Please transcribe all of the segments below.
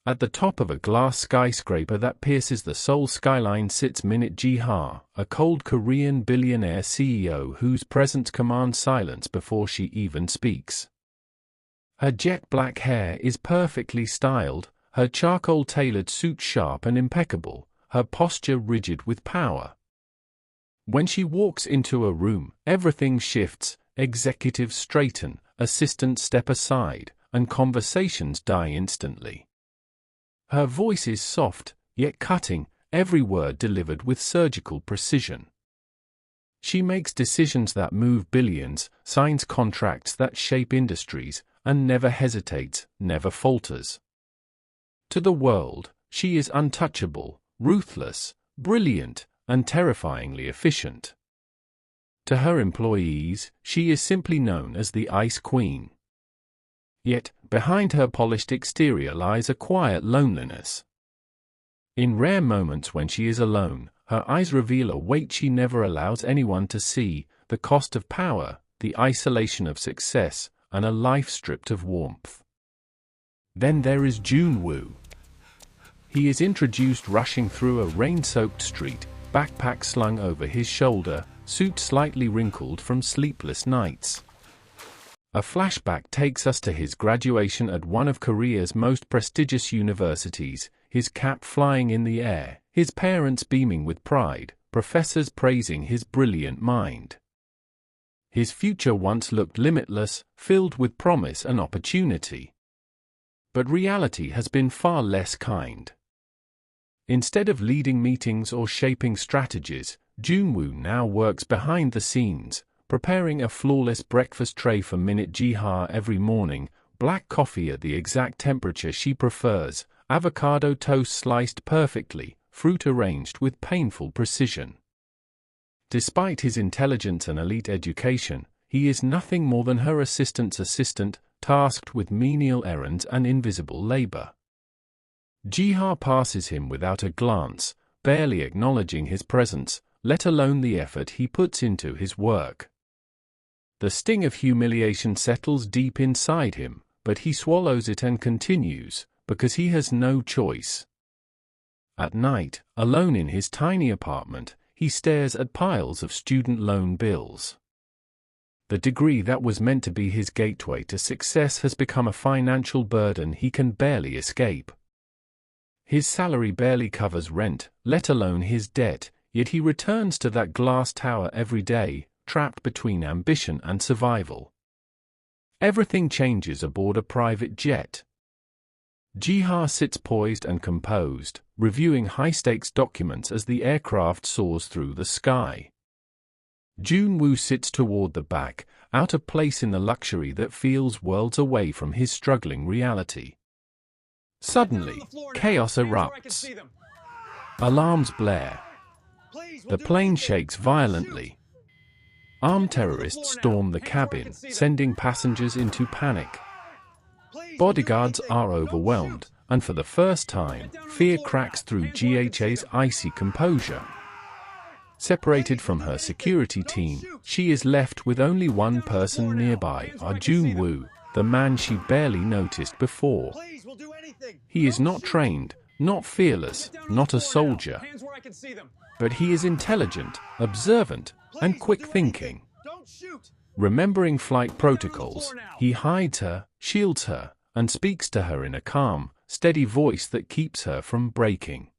At the top of a glass skyscraper that pierces the Seoul skyline sits Minute Ji-ha, a cold Korean billionaire CEO whose presence commands silence before she even speaks. Her jet black hair is perfectly styled, her charcoal-tailored suit sharp and impeccable, her posture rigid with power. When she walks into a room, everything shifts, executives straighten, assistants step aside, and conversations die instantly. Her voice is soft, yet cutting, every word delivered with surgical precision. She makes decisions that move billions, signs contracts that shape industries, and never hesitates, never falters. To the world, she is untouchable, ruthless, brilliant, and terrifyingly efficient. To her employees, she is simply known as the Ice Queen. Yet, behind her polished exterior lies a quiet loneliness. In rare moments when she is alone, her eyes reveal a weight she never allows anyone to see, the cost of power, the isolation of success, and a life stripped of warmth. Then there is Jun-woo. He is introduced rushing through a rain-soaked street, backpack slung over his shoulder, suit slightly wrinkled from sleepless nights. A flashback takes us to his graduation at one of Korea's most prestigious universities, his cap flying in the air, his parents beaming with pride, professors praising his brilliant mind. His future once looked limitless, filled with promise and opportunity. But reality has been far less kind. Instead of leading meetings or shaping strategies, Jun-woo now works behind the scenes, preparing a flawless breakfast tray for Minute Ji-ha every morning, black coffee at the exact temperature she prefers, avocado toast sliced perfectly, fruit arranged with painful precision. Despite his intelligence and elite education, he is nothing more than her assistant's assistant, tasked with menial errands and invisible labor. Ji-ha passes him without a glance, barely acknowledging his presence, let alone the effort he puts into his work. The sting of humiliation settles deep inside him, but he swallows it and continues, because he has no choice. At night, alone in his tiny apartment, he stares at piles of student loan bills. The degree that was meant to be his gateway to success has become a financial burden he can barely escape. His salary barely covers rent, let alone his debt, yet he returns to that glass tower every day, trapped between ambition and survival. Everything changes aboard a private jet. Ji-ha sits poised and composed, reviewing high-stakes documents as the aircraft soars through the sky. Jun-woo sits toward the back, out of place in the luxury that feels worlds away from his struggling reality. Suddenly, chaos erupts. Alarms blare. The plane shakes violently. Armed terrorists storm the cabin, sending passengers into panic. Bodyguards are overwhelmed, and for the first time, fear cracks through GHA's icy composure. Separated from her security team, she is left with only one person nearby, Jun-woo, the man she barely noticed before. He is not trained, not fearless, not a soldier. But he is intelligent, observant, and quick-thinking. Remembering flight protocols, he hides her, shields her, and speaks to her in a calm, steady voice that keeps her from breaking.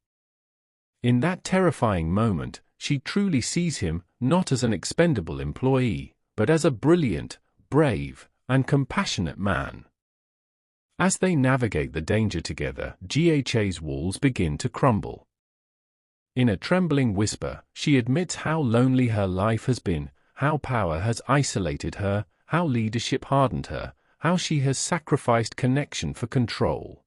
In that terrifying moment, she truly sees him not as an expendable employee, but as a brilliant, brave, and compassionate man. As they navigate the danger together, GHA's walls begin to crumble. In a trembling whisper, she admits how lonely her life has been, how power has isolated her, how leadership hardened her, how she has sacrificed connection for control.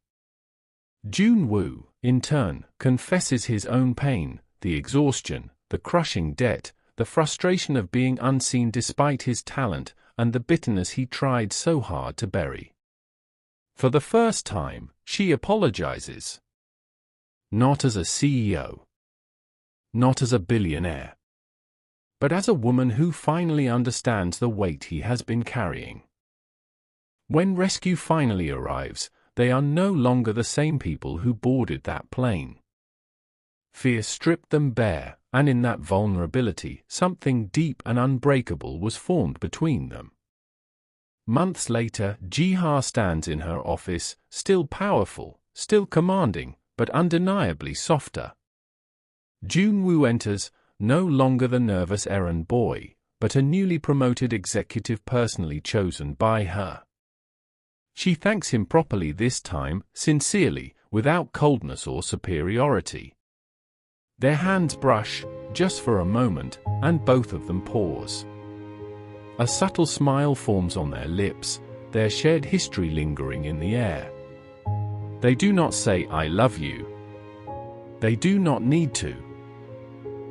Jun-woo, in turn, confesses his own pain, the exhaustion, the crushing debt, the frustration of being unseen despite his talent, and the bitterness he tried so hard to bury. For the first time, she apologizes. Not as a CEO. Not as a billionaire. But as a woman who finally understands the weight he has been carrying. When rescue finally arrives, they are no longer the same people who boarded that plane. Fear stripped them bare, and in that vulnerability, something deep and unbreakable was formed between them. Months later, Jiha stands in her office, still powerful, still commanding, but undeniably softer. Junwoo enters, no longer the nervous errand boy, but a newly promoted executive personally chosen by her. She thanks him properly this time, sincerely, without coldness or superiority. Their hands brush, just for a moment, and both of them pause. A subtle smile forms on their lips, their shared history lingering in the air. They do not say, "I love you." They do not need to.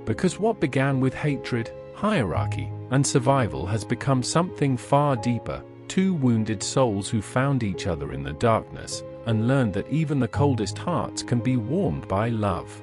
Because what began with hatred, hierarchy, and survival has become something far deeper, two wounded souls who found each other in the darkness, and learned that even the coldest hearts can be warmed by love.